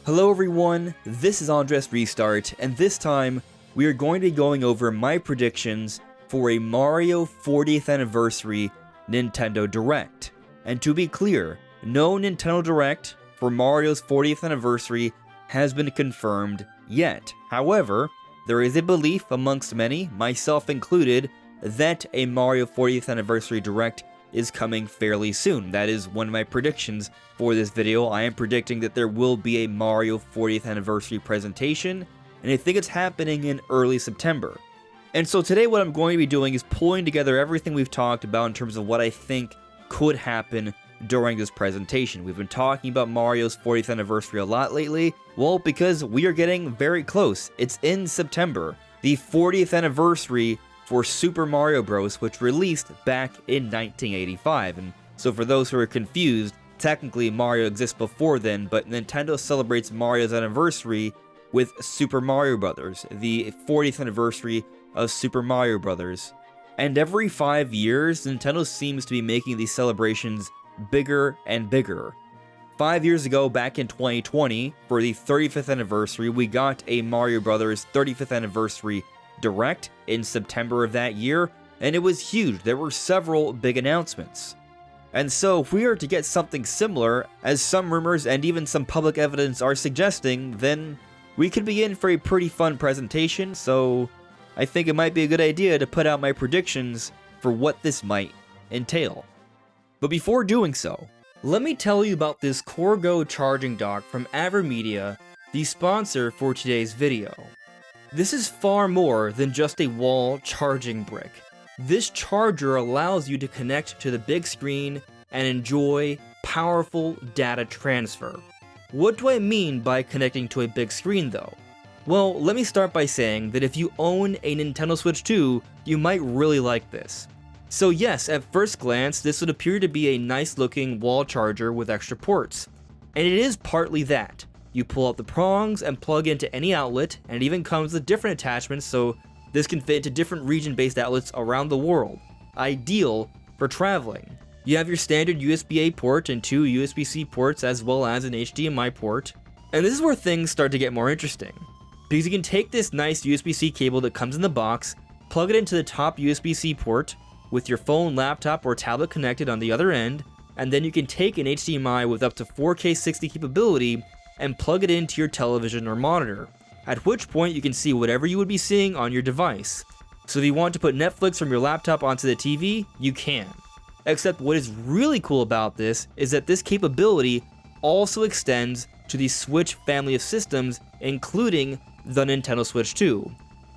Hello everyone, this is AndresRestart, and this time we are going to be going over my predictions for a Mario 40th Anniversary Nintendo Direct. And to be clear, no Nintendo Direct for Mario's 40th Anniversary has been confirmed yet. However, there is a belief amongst many, myself included, that a Mario 40th Anniversary Direct is coming fairly soon. That is one of my predictions for this video. I am predicting that there will be a Mario 40th Anniversary presentation, and I think it's happening in early September. And so today what I'm going to be doing is pulling together everything we've talked about in terms of what I think could happen during this presentation. We've been talking about Mario's 40th Anniversary a lot lately, well, because we are getting very close. It's in September, the 40th Anniversary for Super Mario Bros., which released back in 1985. And so for those who are confused, technically Mario exists before then, but Nintendo celebrates Mario's anniversary with Super Mario Bros., the 40th anniversary of Super Mario Bros. And every 5 years, Nintendo seems to be making these celebrations bigger and bigger. 5 years ago, back in 2020, for the 35th anniversary, we got a Mario Bros. 35th anniversary Direct in September of that year, and it was huge. There were several big announcements. And so if we are to get something similar, as some rumors and even some public evidence are suggesting, then we could be in for a pretty fun presentation, so I think it might be a good idea to put out my predictions for what this might entail. But before doing so, let me tell you about this CoreGo charging dock from AverMedia, the sponsor for today's video. This is far more than just a wall charging brick. This charger allows you to connect to the big screen and enjoy powerful data transfer. What do I mean by connecting to a big screen though? Well, let me start by saying that if you own a Nintendo Switch 2, you might really like this. So yes, at first glance, this would appear to be a nice looking wall charger with extra ports. And it is partly that. You pull out the prongs and plug into any outlet, and it even comes with different attachments, so this can fit into different region-based outlets around the world. Ideal for traveling. You have your standard USB-A port and 2 USB-C ports as well as an HDMI port. And this is where things start to get more interesting, because you can take this nice USB-C cable that comes in the box, plug it into the top USB-C port with your phone, laptop, or tablet connected on the other end, and then you can take an HDMI with up to 4K 60 capability and plug it into your television or monitor, at which point you can see whatever you would be seeing on your device. So if you want to put Netflix from your laptop onto the TV, you can. Except what is really cool about this is that this capability also extends to the Switch family of systems, including the Nintendo Switch 2.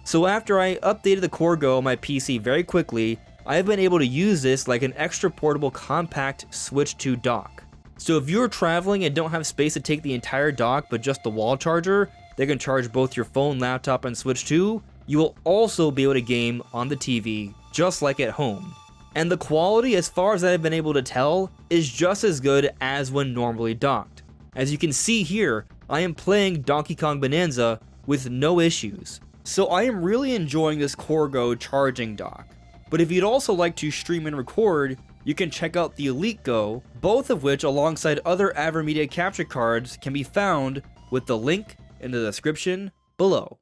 So after I updated the CoreGo on my PC very quickly, I have been able to use this like an extra portable compact Switch 2 dock. So if you're traveling and don't have space to take the entire dock but just the wall charger that can charge both your phone, laptop, and Switch 2, you will also be able to game on the TV just like at home. And the quality, as far as I've been able to tell, is just as good as when normally docked. As you can see here, I am playing Donkey Kong Bonanza with no issues. So I am really enjoying this CoreGo charging dock. But if you'd also like to stream and record, you can check out the Elite Go, both of which alongside other AverMedia capture cards can be found with the link in the description below.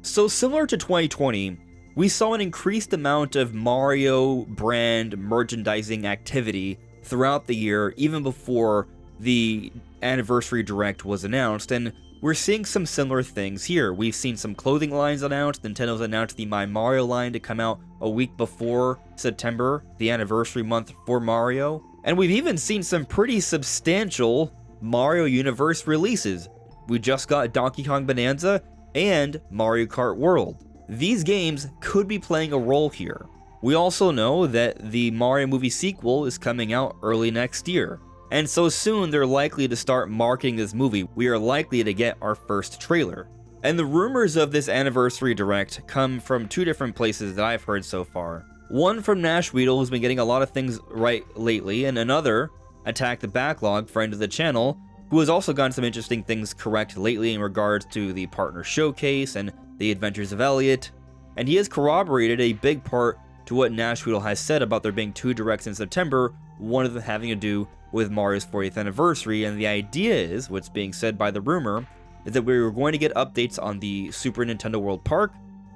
So similar to 2020, we saw an increased amount of Mario brand merchandising activity throughout the year, even before the Anniversary Direct was announced, and we're seeing some similar things here. We've seen some clothing lines announced. Nintendo's announced the My Mario line to come out a week before September, the anniversary month for Mario. And we've even seen some pretty substantial Mario Universe releases. We just got Donkey Kong Bonanza and Mario Kart World. These games could be playing a role here. We also know that the Mario movie sequel is coming out early next year. And so soon they're likely to start marketing this movie. We are likely to get our first trailer. And the rumors of this Anniversary Direct come from two different places that I've heard so far. One from Nash Weedle, who's been getting a lot of things right lately, and another, Attack the Backlog, friend of the channel, who has also gotten some interesting things correct lately in regards to the partner showcase and the adventures of Elliot. And he has corroborated a big part to what Nash Weedle has said about there being 2 directs in September, one of them having to do with Mario's 40th anniversary, and the idea is, what's being said by the rumor, is that we were going to get updates on the Super Nintendo World Park,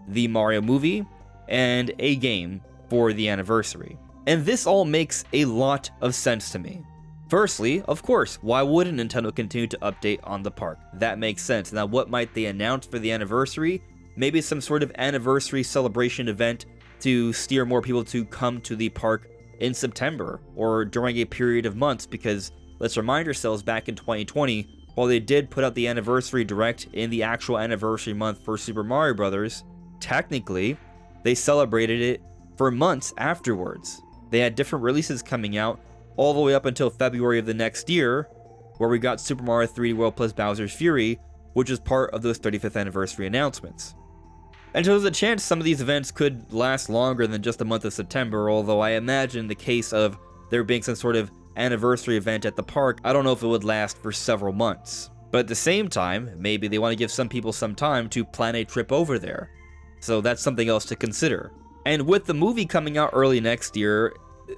the Mario movie, and a game for the anniversary. And this all makes a lot of sense to me. Firstly, of course, why wouldn't Nintendo continue to update on the park? That makes sense. Now, what might they announce for the anniversary? Maybe some sort of anniversary celebration event to steer more people to come to the park in September or during a period of months, because let's remind ourselves, back in 2020, while they did put out the anniversary direct in the actual anniversary month for Super Mario Bros., technically, they celebrated it for months afterwards. They had different releases coming out all the way up until February of the next year, where we got Super Mario 3D World plus Bowser's Fury, which is part of those 35th anniversary announcements. And so there's a chance some of these events could last longer than just the month of September, although I imagine in the case of there being some sort of anniversary event at the park, I don't know if it would last for several months. But at the same time, maybe they want to give some people some time to plan a trip over there. So that's something else to consider. And with the movie coming out early next year,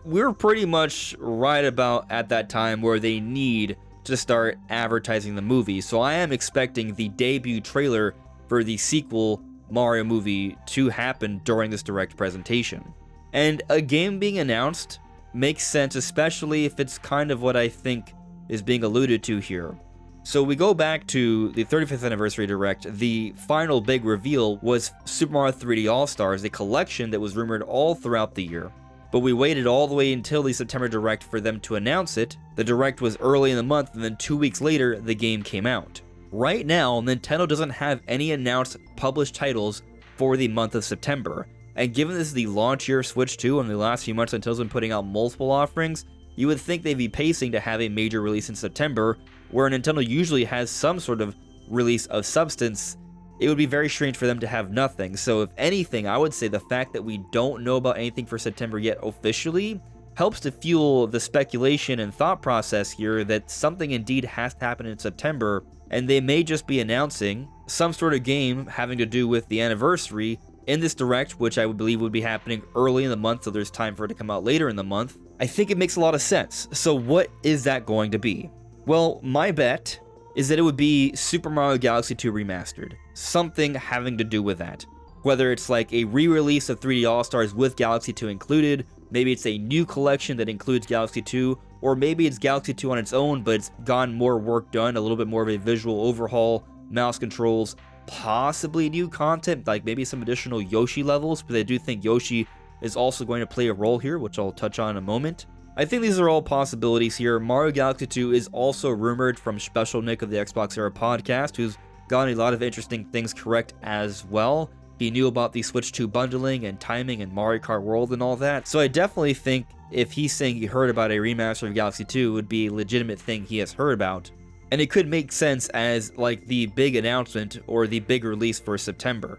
we're pretty much right about at that time where they need to start advertising the movie. So I am expecting the debut trailer for the sequel Mario movie to happen during this direct presentation. And a game being announced makes sense, especially if it's kind of what I think is being alluded to here. So we go back to the 35th anniversary direct. The final big reveal was Super Mario 3D All-Stars, a collection that was rumored all throughout the year. But we waited all the way until the September direct for them to announce it. The direct was early in the month, and then 2 weeks later, the game came out. Right now, Nintendo doesn't have any announced published titles for the month of September. And given this is the launch year of Switch 2, and the last few months Nintendo's been putting out multiple offerings, you would think they'd be pacing to have a major release in September, where Nintendo usually has some sort of release of substance. It would be very strange for them to have nothing. So if anything, I would say the fact that we don't know about anything for September yet officially helps to fuel the speculation and thought process here that something indeed has to happen in September, and they may just be announcing some sort of game having to do with the anniversary in this direct, which I would believe would be happening early in the month, so there's time for it to come out later in the month. I think it makes a lot of sense. So what is that going to be? Well, my bet is that it would be Super Mario Galaxy 2 Remastered. Something having to do with that. Whether it's like a re-release of 3D All-Stars with Galaxy 2 included, maybe it's a new collection that includes Galaxy 2, or maybe it's Galaxy 2 on its own, but it's gotten more work done, a little bit more of a visual overhaul, mouse controls, possibly new content, like maybe some additional Yoshi levels, but I do think Yoshi is also going to play a role here, which I'll touch on in a moment. I think these are all possibilities here. Mario Galaxy 2 is also rumored from Special Nick of the Xbox Era podcast, who's gotten a lot of interesting things correct as well. He knew about the Switch 2 bundling and timing and Mario Kart World and all that. So I definitely think if he's saying he heard about a remaster of Galaxy 2, it would be a legitimate thing he has heard about. And it could make sense as like the big announcement or the big release for September.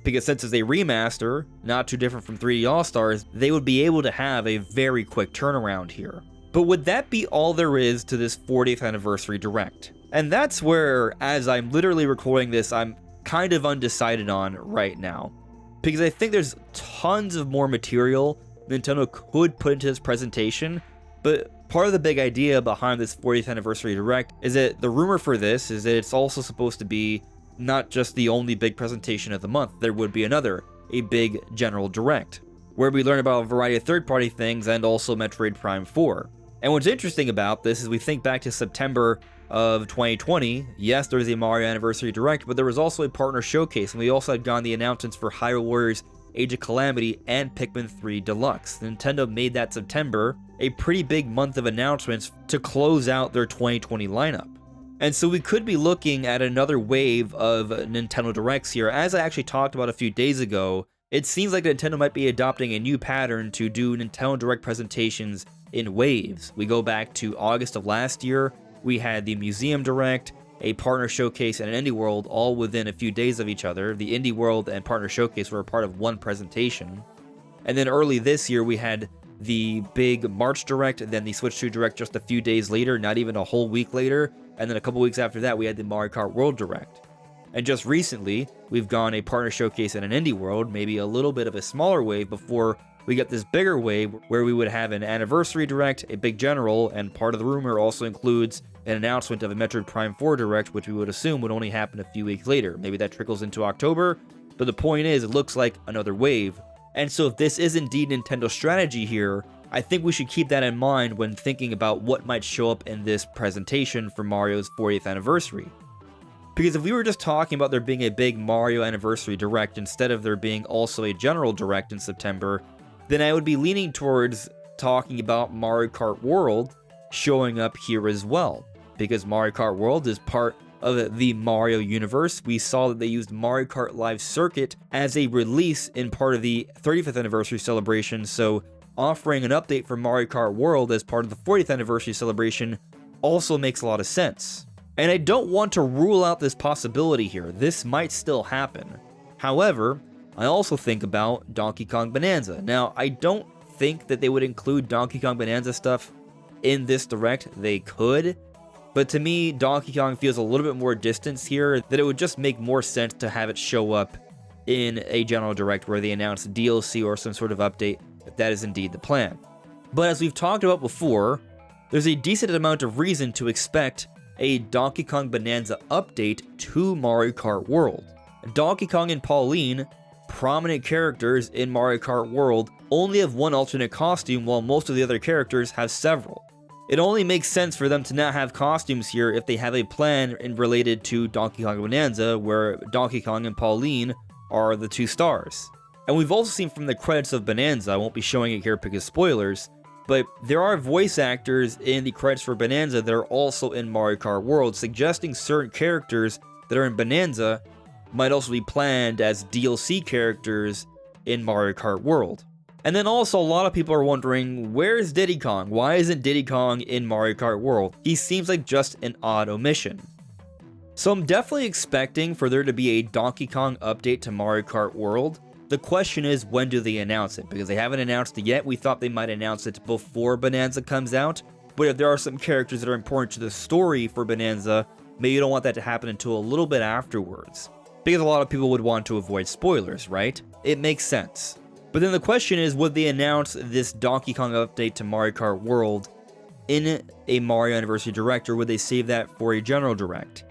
Because since it's a remaster, not too different from 3D All-Stars, they would be able to have a very quick turnaround here. But would that be all there is to this 40th anniversary direct? And that's where, as I'm literally recording this, I'm kind of undecided on right now. Because I think there's tons of more material Nintendo could put into this presentation, but part of the big idea behind this 40th anniversary direct is that the rumor for this is that it's also supposed to be not just the only big presentation of the month. There would be another, a big general direct, where we learn about a variety of third-party things and also Metroid Prime 4. And what's interesting about this is we think back to September of 2020, yes, there was a Mario Anniversary Direct, but there was also a partner showcase, and we also had gotten the announcements for Hyrule Warriors Age of Calamity and Pikmin 3 Deluxe. Nintendo made that September a pretty big month of announcements to close out their 2020 lineup. And so we could be looking at another wave of Nintendo Directs here. As I actually talked about a few days ago, it seems like Nintendo might be adopting a new pattern to do Nintendo Direct presentations in waves. We go back to August of last year, we had the Museum Direct, a Partner Showcase, and an Indie World all within a few days of each other. The Indie World and Partner Showcase were a part of one presentation. And then early this year, we had the big March Direct, then the Switch 2 Direct just a few days later, not even a whole week later. And then a couple weeks after that, we had the Mario Kart World Direct. And just recently, we've gone a Partner Showcase and an Indie World, maybe a little bit of a smaller wave before we get this bigger wave where we would have an anniversary direct, a big general, and part of the rumor also includes an announcement of a Metroid Prime 4 direct, which we would assume would only happen a few weeks later. Maybe that trickles into October, but the point is, it looks like another wave. And so if this is indeed Nintendo's strategy here, I think we should keep that in mind when thinking about what might show up in this presentation for Mario's 40th anniversary. Because if we were just talking about there being a big Mario anniversary direct instead of there being also a general direct in September, then I would be leaning towards talking about Mario Kart World showing up here as well. Because Mario Kart World is part of the Mario universe. We saw that they used Mario Kart Live Circuit as a release in part of the 35th anniversary celebration, so offering an update for Mario Kart World as part of the 40th anniversary celebration also makes a lot of sense. And I don't want to rule out this possibility here. This might still happen. However, I also think about Donkey Kong Bonanza. Now, I don't think that they would include Donkey Kong Bonanza stuff in this direct. They could, but to me, Donkey Kong feels a little bit more distance here, that it would just make more sense to have it show up in a general direct where they announce DLC or some sort of update, if that is indeed the plan. But as we've talked about before, there's a decent amount of reason to expect a Donkey Kong Bonanza update to Mario Kart World. Donkey Kong and Pauline, prominent characters in Mario Kart World, only have one alternate costume while most of the other characters have several. It only makes sense for them to not have costumes here if they have a plan related to Donkey Kong Bonanza where Donkey Kong and Pauline are the two stars. And we've also seen from the credits of Bonanza, I won't be showing it here because spoilers, but there are voice actors in the credits for Bonanza that are also in Mario Kart World, suggesting certain characters that are in Bonanza might also be planned as DLC characters in Mario Kart World. And then also a lot of people are wondering, where's Diddy Kong? Why isn't Diddy Kong in Mario Kart World? He seems like just an odd omission. So I'm definitely expecting for there to be a Donkey Kong update to Mario Kart World. The question is, when do they announce it? Because they haven't announced it yet. We thought they might announce it before Bonanza comes out. But if there are some characters that are important to the story for Bonanza, maybe you don't want that to happen until a little bit afterwards. Because a lot of people would want to avoid spoilers, right? It makes sense. But then the question is, would they announce this Donkey Kong update to Mario Kart World in a Mario Anniversary Direct, or would they save that for a general direct?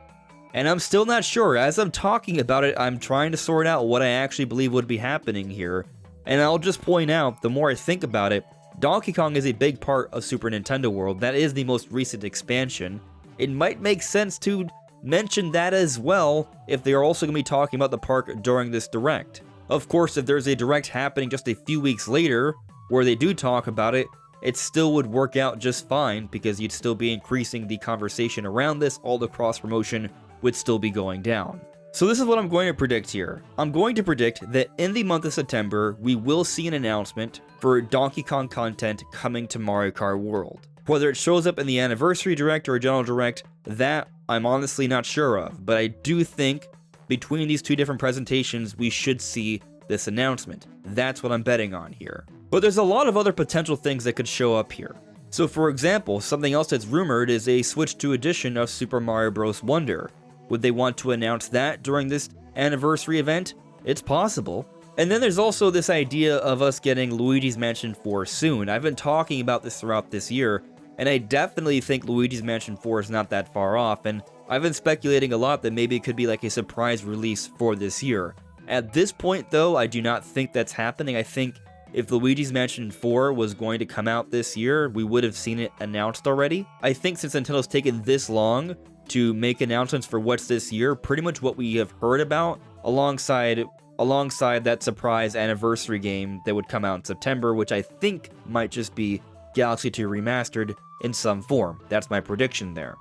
And I'm still not sure. As I'm talking about it, I'm trying to sort out what I actually believe would be happening here. And I'll just point out, the more I think about it, Donkey Kong is a big part of Super Nintendo World. That is the most recent expansion. It might make sense to mention that as well if they are also going to be talking about the park during this direct. Of course, if there's a direct happening just a few weeks later where they do talk about it, it still would work out just fine because you'd still be increasing the conversation around this. All the cross promotion would still be going down. So this is what I'm going to predict here. I'm going to predict that in the month of September, we will see an announcement for Donkey Kong content coming to Mario Kart World. Whether it shows up in the Anniversary Direct or a General Direct, that I'm honestly not sure of, but I do think between these two different presentations, we should see this announcement. That's what I'm betting on here. But there's a lot of other potential things that could show up here. So for example, something else that's rumored is a Switch 2 edition of Super Mario Bros. Wonder. Would they want to announce that during this anniversary event? It's possible. And then there's also this idea of us getting Luigi's Mansion 4 soon. I've been talking about this throughout this year, and I definitely think Luigi's Mansion 4 is not that far off, and I've been speculating a lot that maybe it could be like a surprise release for this year. At this point though, I do not think that's happening. I think if Luigi's Mansion 4 was going to come out this year, we would have seen it announced already. I think since Nintendo's taken this long to make announcements for what's this year, pretty much what we have heard about, alongside that surprise anniversary game that would come out in September, which I think might just be Galaxy 2 Remastered in some form. That's my prediction there.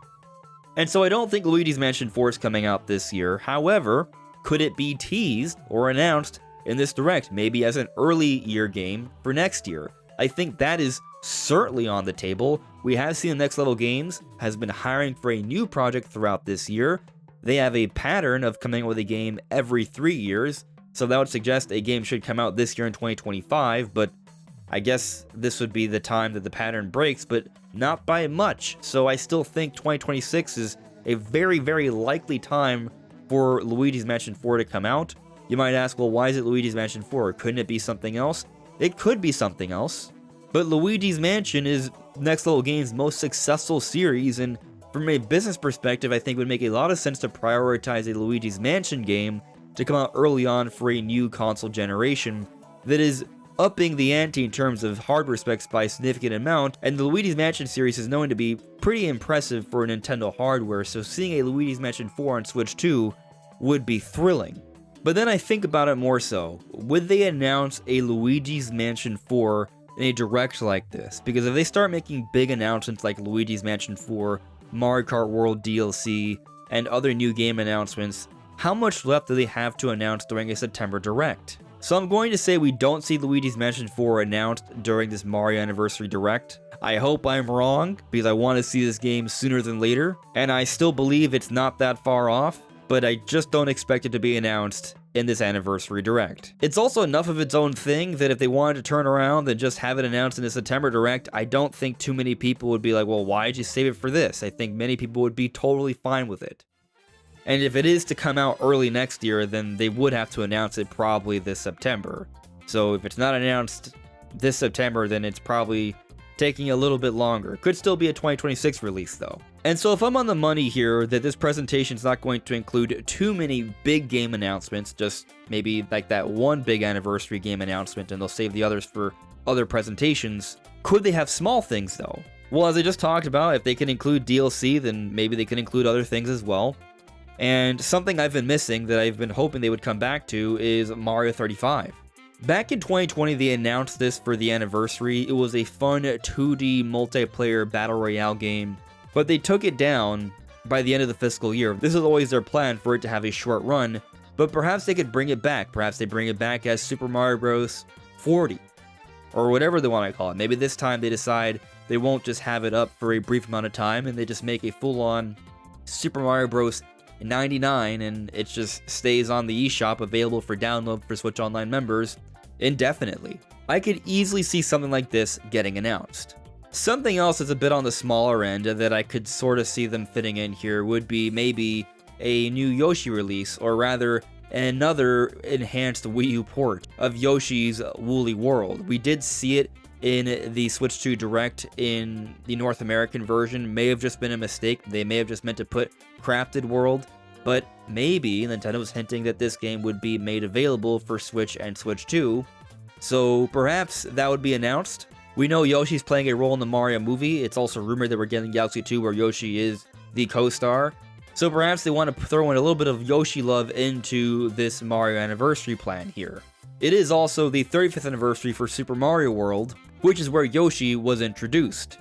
And so I don't think Luigi's Mansion 4 is coming out this year. However, could it be teased or announced in this direct, maybe as an early year game for next year? I think that is certainly on the table. We have seen Next Level Games has been hiring for a new project throughout this year. They have a pattern of coming out with a game every 3 years, so that would suggest a game should come out this year in 2025, but I guess this would be the time that the pattern breaks, but not by much. So I still think 2026 is a very, very likely time for Luigi's Mansion 4 to come out. You might ask, well, why is it Luigi's Mansion 4? Couldn't it be something else? it could be something else. But Luigi's Mansion is Next Level Games' most successful series, and from a business perspective, I think it would make a lot of sense to prioritize a Luigi's Mansion game to come out early on for a new console generation that is upping the ante in terms of hardware specs by a significant amount, and the Luigi's Mansion series is known to be pretty impressive for Nintendo hardware, so seeing a Luigi's Mansion 4 on Switch 2 would be thrilling. But then I think about it more so, would they announce a Luigi's Mansion 4 in a direct like this? Because if they start making big announcements like Luigi's Mansion 4, Mario Kart World DLC, and other new game announcements, how much left do they have to announce during a September Direct? So I'm going to say we don't see Luigi's Mansion 4 announced during this Mario Anniversary Direct. I hope I'm wrong, because I want to see this game sooner than later, and I still believe it's not that far off, but I just don't expect it to be announced in this Anniversary Direct. It's also enough of its own thing that if they wanted to turn around and just have it announced in the September Direct, I don't think too many people would be like, well, why did you save it for this? I think many people would be totally fine with it. And if it is to come out early next year, then they would have to announce it probably this September. So if it's not announced this September, then it's probably taking a little bit longer. It could still be a 2026 release though. And so if I'm on the money here that this presentation is not going to include too many big game announcements, just maybe like that one big anniversary game announcement and they'll save the others for other presentations, could they have small things though? Well, as I just talked about, if they can include DLC, then maybe they can include other things as well. And something I've been missing that I've been hoping they would come back to is Mario 35. Back in 2020, they announced this for the anniversary. It was a fun 2D multiplayer battle royale game, but they took it down by the end of the fiscal year. This is always their plan, for it to have a short run, but perhaps they could bring it back. Perhaps they bring it back as Super Mario Bros. 40, or whatever they want to call it. Maybe this time they decide they won't just have it up for a brief amount of time, and they just make a full-on Super Mario Bros. 99, and it just stays on the eShop available for download for Switch Online members indefinitely. I could easily see something like this getting announced. Something else that's a bit on the smaller end that I could sort of see them fitting in here would be maybe a new Yoshi release, or rather another enhanced Wii U port of Yoshi's Woolly World. We did see it in the Switch 2 Direct in the North American version. May have just been a mistake. They may have just meant to put Crafted World, but maybe Nintendo was hinting that this game would be made available for Switch and Switch 2, so perhaps that would be announced. We know Yoshi's playing a role in the Mario movie. It's also rumored that we're getting Galaxy 2 where Yoshi is the co-star, so perhaps they want to throw in a little bit of Yoshi love into this Mario Anniversary plan here. It is also the 35th anniversary for Super Mario World, which is where Yoshi was introduced.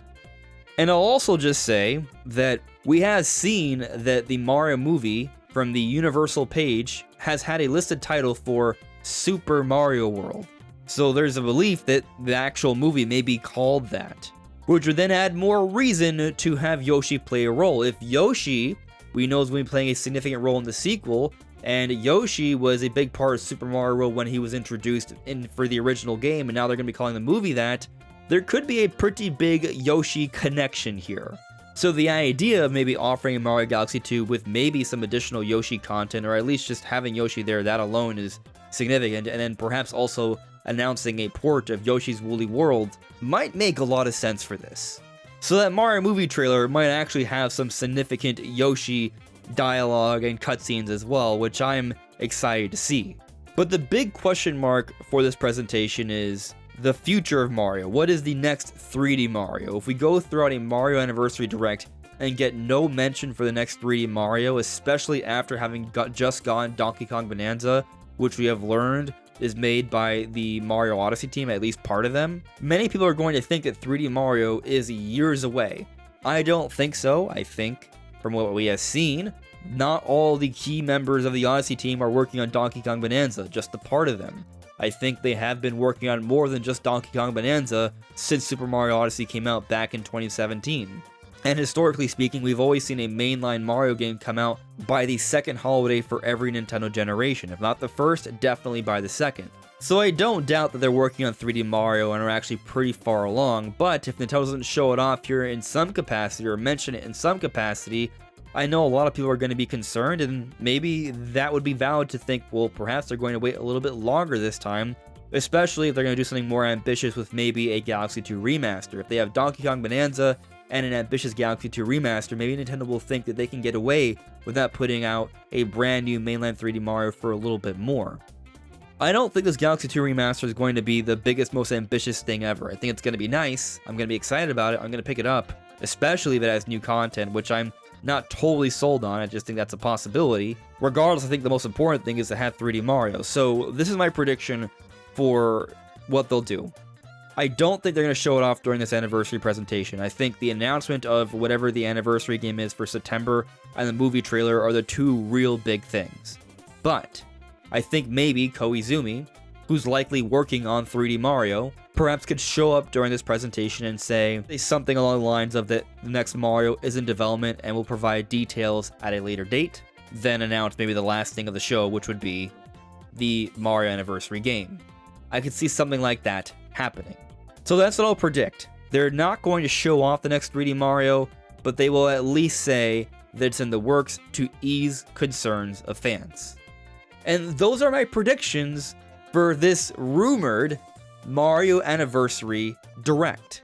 And I'll also just say that we have seen that the Mario movie from the Universal page has had a listed title for Super Mario World. So there's a belief that the actual movie may be called that, which would then add more reason to have Yoshi play a role. If Yoshi, we know, is going to be playing a significant role in the sequel, and Yoshi was a big part of Super Mario World when he was introduced in for the original game, and now they're going to be calling the movie that, there could be a pretty big Yoshi connection here. So the idea of maybe offering a Mario Galaxy 2 with maybe some additional Yoshi content, or at least just having Yoshi there, that alone is significant, and then perhaps also announcing a port of Yoshi's Woolly World might make a lot of sense for this. So that Mario movie trailer might actually have some significant Yoshi dialogue and cutscenes as well, which I'm excited to see. But the big question mark for this presentation is the future of Mario. What is the next 3D Mario? If we go throughout a Mario Anniversary Direct and get no mention for the next 3D Mario, especially after having just gone Donkey Kong Bonanza, which we have learned is made by the Mario Odyssey team, at least part of them, many people are going to think that 3D Mario is years away. I don't think so. I think, from what we have seen, not all the key members of the Odyssey team are working on Donkey Kong Bonanza, just a part of them. I think they have been working on more than just Donkey Kong Bonanza since Super Mario Odyssey came out back in 2017. And historically speaking, we've always seen a mainline Mario game come out by the second holiday for every Nintendo generation. If not the first, definitely by the second. So I don't doubt that they're working on 3D Mario and are actually pretty far along, but if Nintendo doesn't show it off here in some capacity or mention it in some capacity, I know a lot of people are going to be concerned, and maybe that would be valid to think, well, perhaps they're going to wait a little bit longer this time especially if they're going to do something more ambitious with maybe a Galaxy 2 remaster. If they have Donkey Kong Bonanza and an ambitious Galaxy 2 remaster, maybe Nintendo will think that they can get away without putting out a brand new mainline 3D Mario for a little bit more. I don't think this Galaxy 2 remaster is going to be the biggest, most ambitious thing ever. I think it's going to be nice. I'm going to be excited about it. I'm going to pick it up, especially if it has new content, which I'm not totally sold on. I just think that's a possibility. Regardless, I think the most important thing is to have 3D Mario. So this is my prediction for what they'll do. I don't think they're going to show it off during this anniversary presentation. I think the announcement of whatever the anniversary game is for September and the movie trailer are the two real big things. But I think maybe Koizumi, who's likely working on 3D Mario, perhaps could show up during this presentation and say something along the lines of that the next Mario is in development and will provide details at a later date, then announce maybe the last thing of the show, which would be the Mario anniversary game. I could see something like that happening. So that's what I'll predict. They're not going to show off the next 3D Mario, but they will at least say that it's in the works to ease concerns of fans. And those are my predictions for this rumored Mario Anniversary Direct.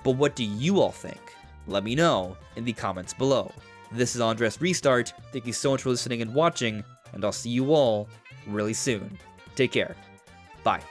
But what do you all think? Let me know in the comments below. This is AndresRestart. Thank you so much for listening and watching, and I'll see you all really soon. Take care. Bye.